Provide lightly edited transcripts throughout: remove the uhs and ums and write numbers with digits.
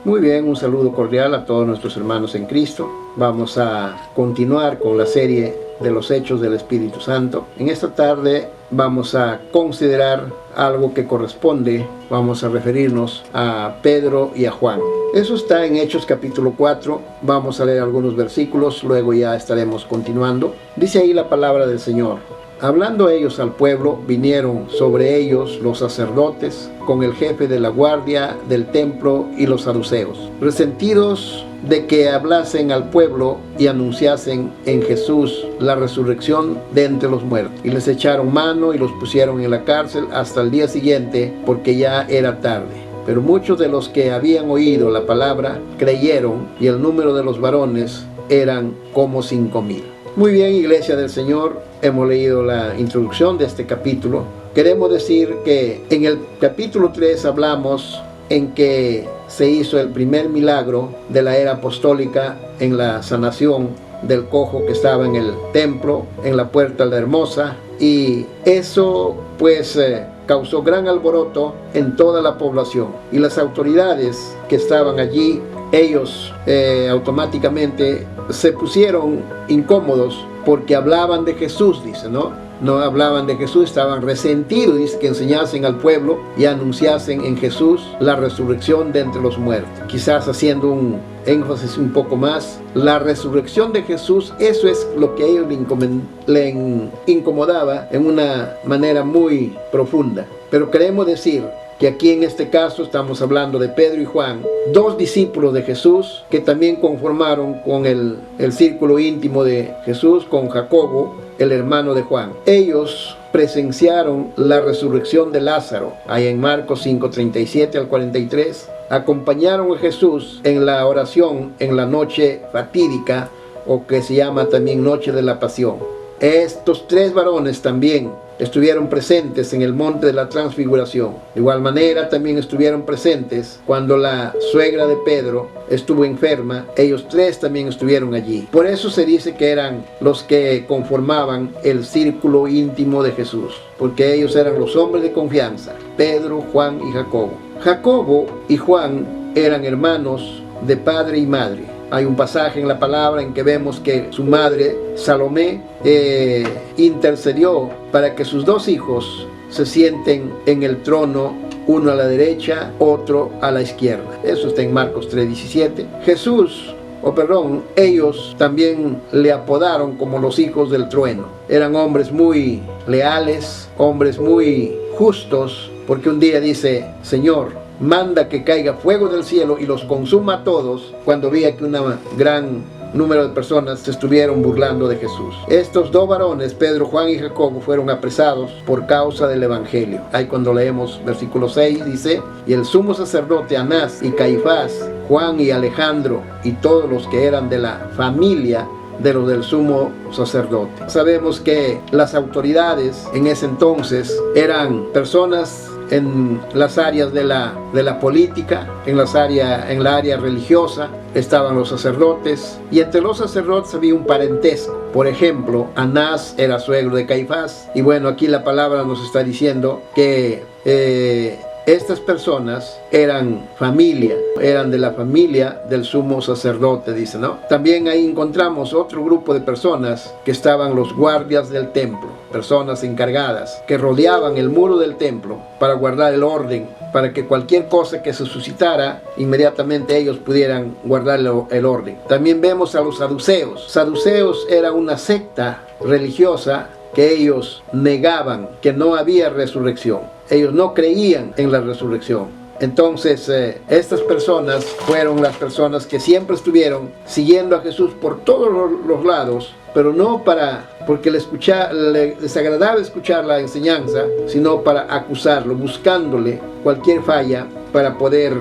Muy bien, un saludo cordial a todos nuestros hermanos en Cristo. Vamos a continuar con la serie de los Hechos del Espíritu Santo. En esta tarde vamos a considerar algo que corresponde, vamos a referirnos a Pedro y a Juan. Eso está en Hechos capítulo 4, vamos a leer algunos versículos, luego ya estaremos continuando. Dice ahí la palabra del Señor. Hablando ellos al pueblo, vinieron sobre ellos los sacerdotes con el jefe de la guardia del templo y los saduceos, resentidos de que hablasen al pueblo y anunciasen en Jesús la resurrección de entre los muertos. Y les echaron mano y los pusieron en la cárcel hasta el día siguiente, porque ya era tarde. Pero muchos de los que habían oído la palabra creyeron, y el número de los varones eran como 5,000. Muy bien, Iglesia del Señor, hemos leído la introducción de este capítulo. Queremos decir que en el capítulo 3 hablamos en que se hizo el primer milagro de la era apostólica en la sanación del cojo que estaba en el templo, en la puerta de la Hermosa, y eso pues causó gran alboroto en toda la población, y las autoridades que estaban allí, ellos automáticamente se pusieron incómodos porque hablaban de Jesús, dice, no hablaban de Jesús, estaban resentidos, dice, que enseñasen al pueblo y anunciasen en Jesús la resurrección de entre los muertos. Quizás haciendo un énfasis un poco más, la resurrección de Jesús, eso es lo que a ellos le incomodaba en una manera muy profunda. Pero queremos decir que aquí en este caso estamos hablando de Pedro y Juan, dos discípulos de Jesús que también conformaron con el círculo íntimo de Jesús, con Jacobo, el hermano de Juan. Ellos presenciaron la resurrección de Lázaro, ahí en Marcos 5:37 al 43, acompañaron a Jesús en la oración en la noche fatídica, o que se llama también Noche de la Pasión. Estos tres varones también estuvieron presentes en el monte de la Transfiguración. De igual manera también estuvieron presentes cuando la suegra de Pedro estuvo enferma. Ellos tres también estuvieron allí. Por eso se dice que eran los que conformaban el círculo íntimo de Jesús, porque ellos eran los hombres de confianza: Pedro, Juan y Jacobo. Jacobo y Juan eran hermanos de padre y madre. Hay un pasaje en la palabra en que vemos que su madre, Salomé, intercedió para que sus dos hijos se sienten en el trono, uno a la derecha, otro a la izquierda. Eso está en Marcos 3:17. Ellos también le apodaron como los hijos del trueno. Eran hombres muy leales, hombres muy justos, porque un día dice: Señor, manda que caiga fuego del cielo y los consuma a todos, cuando veía que un gran número de personas se estuvieron burlando de Jesús. Estos dos varones, Pedro, Juan y Jacobo, fueron apresados por causa del evangelio. Ahí cuando leemos versículo 6 dice: y el sumo sacerdote Anás y Caifás, Juan y Alejandro y todos los que eran de la familia de los del sumo sacerdote. Sabemos que las autoridades en ese entonces eran personas en las áreas de la política, en la área religiosa, estaban los sacerdotes, y entre los sacerdotes había un parentesco. Por ejemplo, Anás era suegro de Caifás, y bueno, aquí la palabra nos está diciendo que estas personas eran de la familia del sumo sacerdote, dice, También ahí encontramos otro grupo de personas que estaban los guardias del templo, personas encargadas que rodeaban el muro del templo para guardar el orden, para que cualquier cosa que se suscitara, inmediatamente ellos pudieran guardar el orden. También vemos a los saduceos. Saduceos era una secta religiosa que ellos negaban que no había resurrección. Ellos no creían en la resurrección. Entonces, estas personas fueron las personas que siempre estuvieron siguiendo a Jesús por todos los lados, pero no porque les agradaba escuchar la enseñanza, sino para acusarlo, buscándole cualquier falla para poder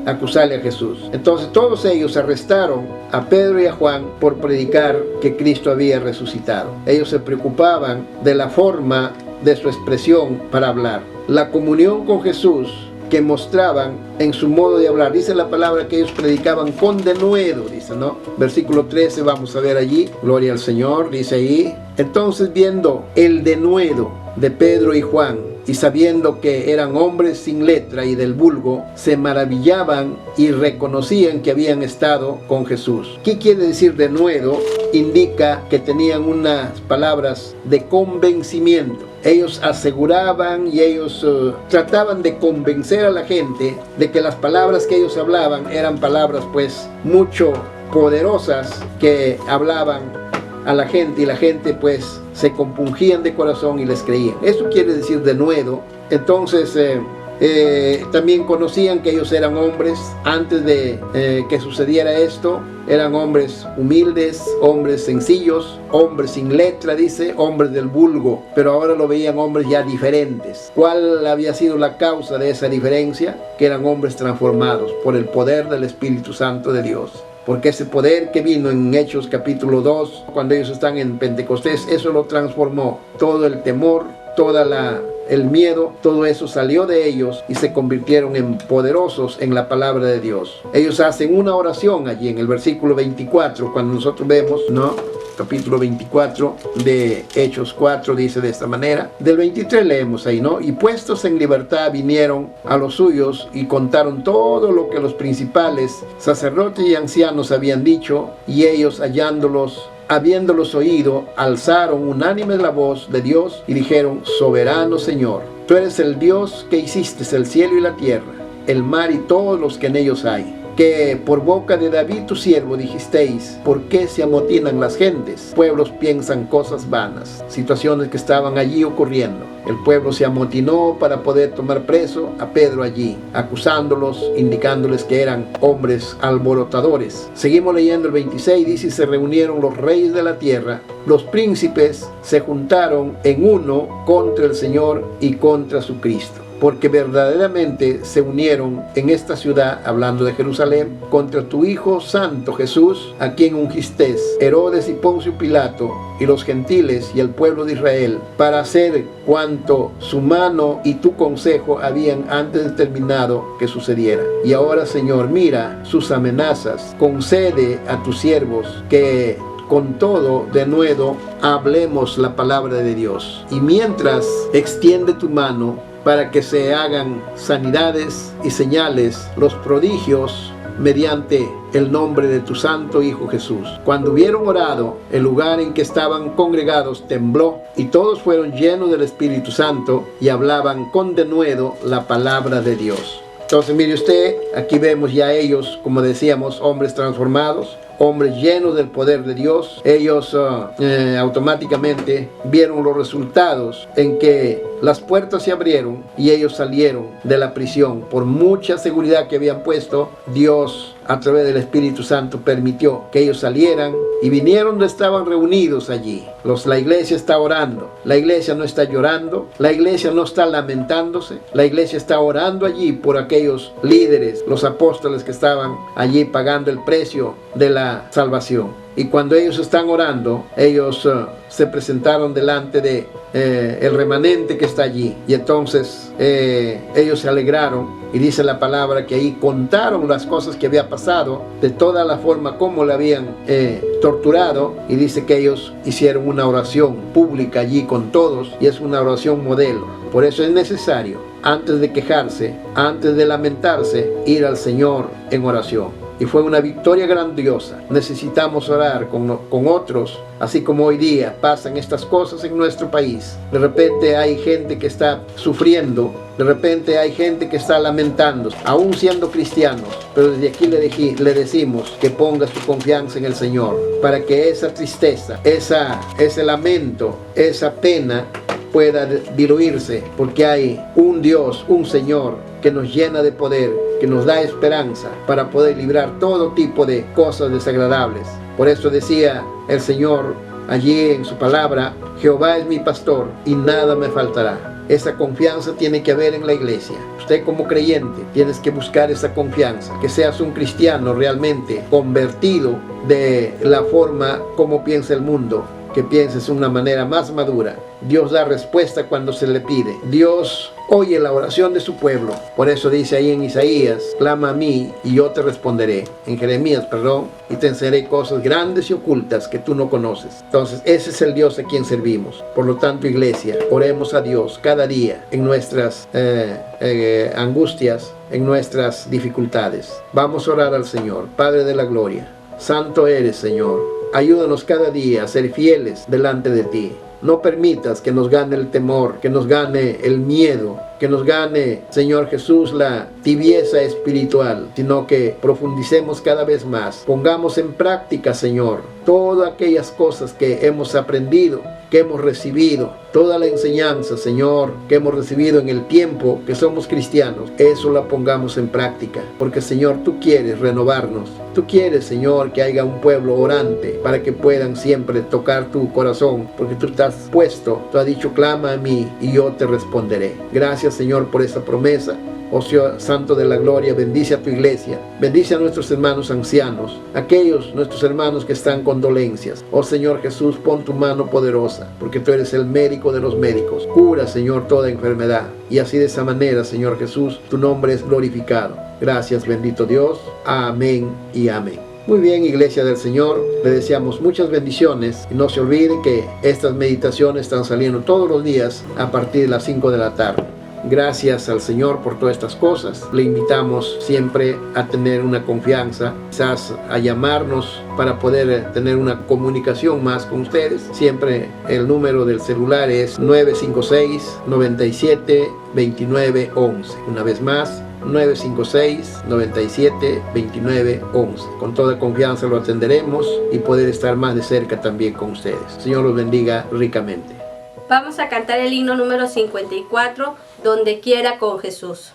acusarle a Jesús. Entonces todos ellos arrestaron a Pedro y a Juan por predicar que Cristo había resucitado. Ellos se preocupaban de la forma de su expresión para hablar, la comunión con Jesús que mostraban en su modo de hablar. Dice la palabra que ellos predicaban con denuedo, dice, Versículo 13, vamos a ver allí, gloria al Señor, dice ahí: entonces, viendo el denuedo de Pedro y Juan y sabiendo que eran hombres sin letra y del vulgo, se maravillaban y reconocían que habían estado con Jesús. ¿Qué quiere decir denuedo? Indica que tenían unas palabras de convencimiento. Ellos aseguraban y ellos trataban de convencer a la gente de que las palabras que ellos hablaban eran palabras pues mucho poderosas que hablaban a la gente, y la gente pues se compungían de corazón y les creían. Eso quiere decir denuedo. Entonces también conocían que ellos eran hombres antes de que sucediera esto. Eran hombres humildes, hombres sencillos, hombres sin letra, dice, hombres del vulgo, pero ahora lo veían hombres ya diferentes. ¿Cuál había sido la causa de esa diferencia? Que eran hombres transformados por el poder del Espíritu Santo de Dios. Porque ese poder que vino en Hechos capítulo 2, cuando ellos están en Pentecostés, eso lo transformó. Todo el temor, el miedo, todo eso salió de ellos y se convirtieron en poderosos en la palabra de Dios. Ellos hacen una oración allí en el versículo 24, cuando nosotros vemos, ¿no? Capítulo 24 de Hechos 4 dice de esta manera. Del 23 leemos ahí, ¿no? Y puestos en libertad vinieron a los suyos y contaron todo lo que los principales sacerdotes y ancianos habían dicho, y ellos habiéndolos oído, alzaron unánime la voz de Dios y dijeron: Soberano Señor, tú eres el Dios que hiciste el cielo y la tierra, el mar y todos los que en ellos hay. Que por boca de David tu siervo dijisteis: ¿por qué se amotinan las gentes? Pueblos piensan cosas vanas. Situaciones que estaban allí ocurriendo. El pueblo se amotinó para poder tomar preso a Pedro allí, acusándolos, indicándoles que eran hombres alborotadores. Seguimos leyendo el 26, dice: y se reunieron los reyes de la tierra, los príncipes se juntaron en uno contra el Señor y contra su Cristo. Porque verdaderamente se unieron en esta ciudad, hablando de Jerusalén, contra tu Hijo Santo Jesús, a quien ungiste, Herodes y Poncio Pilato, y los gentiles y el pueblo de Israel, para hacer cuanto su mano y tu consejo habían antes determinado que sucediera. Y ahora, Señor, mira sus amenazas, concede a tus siervos que con todo denuedo hablemos la palabra de Dios. Y mientras extiende tu mano para que se hagan sanidades y señales, los prodigios, mediante el nombre de tu santo Hijo Jesús. Cuando hubieron orado, el lugar en que estaban congregados tembló, y todos fueron llenos del Espíritu Santo y hablaban con denuedo la palabra de Dios. Entonces, mire usted, aquí vemos ya ellos, como decíamos, hombres transformados, hombres llenos del poder de Dios. Ellos automáticamente vieron los resultados en que las puertas se abrieron y ellos salieron de la prisión. Por mucha seguridad que habían puesto, Dios a través del Espíritu Santo permitió que ellos salieran y vinieron donde estaban reunidos allí. La iglesia está orando, la iglesia no está llorando, la iglesia no está lamentándose, la iglesia está orando allí por aquellos líderes, los apóstoles que estaban allí pagando el precio de la salvación. Y cuando ellos están orando, ellos se presentaron delante de el remanente que está allí. Y entonces ellos se alegraron. Y dice la palabra que ahí contaron las cosas que había pasado, de toda la forma como le habían torturado. Y dice que ellos hicieron una oración pública allí con todos. Y es una oración modelo. Por eso es necesario, antes de quejarse, antes de lamentarse, ir al Señor en oración. Y fue una victoria grandiosa. Necesitamos orar con otros, así como hoy día pasan estas cosas en nuestro país. De repente hay gente que está sufriendo, de repente hay gente que está lamentando, aún siendo cristianos. Pero desde aquí le decimos que ponga su confianza en el Señor, para que esa tristeza, ese lamento, esa pena pueda diluirse, porque hay un Dios, un Señor que nos llena de poder, que nos da esperanza para poder librar todo tipo de cosas desagradables. Por eso decía el Señor allí en su palabra: Jehová es mi pastor y nada me faltará. Esa confianza tiene que haber en la iglesia. Usted como creyente tienes que buscar esa confianza, que seas un cristiano realmente convertido de la forma como piensa el mundo, que pienses de una manera más madura. Dios da respuesta cuando se le pide. Dios oye la oración de su pueblo. Por eso dice ahí en Isaías, clama a mí y yo te responderé. En Jeremías, y te enseñaré cosas grandes y ocultas que tú no conoces. Entonces, ese es el Dios a quien servimos. Por lo tanto, iglesia, oremos a Dios cada día en nuestras angustias, en nuestras dificultades. Vamos a orar al Señor. Padre de la gloria, santo eres, Señor. Ayúdanos cada día a ser fieles delante de ti. No permitas que nos gane el temor, que nos gane el miedo, que nos gane, Señor Jesús, la tibieza espiritual, sino que profundicemos cada vez más. Pongamos en práctica, Señor, todas aquellas cosas que hemos aprendido, que hemos recibido, toda la enseñanza, Señor, que hemos recibido en el tiempo que somos cristianos. Eso la pongamos en práctica, porque, Señor, tú quieres renovarnos. Tú quieres, Señor, que haya un pueblo orante para que puedan siempre tocar tu corazón, porque tú estás puesto, tú has dicho, clama a mí y yo te responderé. Gracias, Señor, por esa promesa. Oh Dios Santo de la Gloria, bendice a tu iglesia, bendice a nuestros hermanos ancianos, aquellos nuestros hermanos que están con dolencias. Oh Señor Jesús, pon tu mano poderosa, porque tú eres el médico de los médicos. Cura, Señor, toda enfermedad, y así de esa manera, Señor Jesús, tu nombre es glorificado. Gracias, bendito Dios. Amén y amén. Muy bien, iglesia del Señor, le deseamos muchas bendiciones y no se olviden que estas meditaciones están saliendo todos los días a partir de las 5 de la tarde. Gracias al Señor por todas estas cosas. Le invitamos siempre a tener una confianza, quizás a llamarnos para poder tener una comunicación más con ustedes. Siempre el número del celular es 956-97-2911. Una vez más, 956-97-2911. Con toda confianza lo atenderemos y poder estar más de cerca también con ustedes. Señor los bendiga ricamente. Vamos a cantar el himno número 54, Donde quiera con Jesús.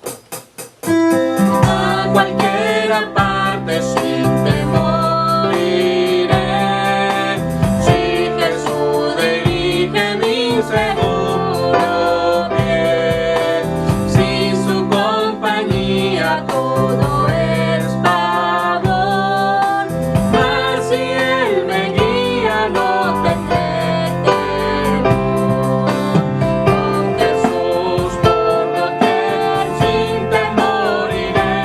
A cualquiera parte sin temor iré, si Jesús dirige mi seguro pie, sin su compañía todo es pavor, mas si Él me guía no tendré temor. Con Jesús por doquier sin temor iré,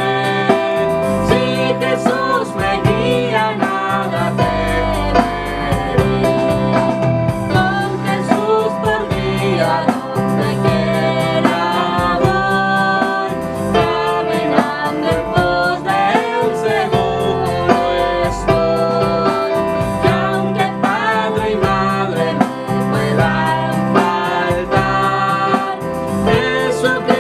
si Jesús me guía nada temeré. Con Jesús por guía donde quiera voy, caminando en pos de Él seguro estoy. Que aunque padre y madre me puedan faltar, Jesucristo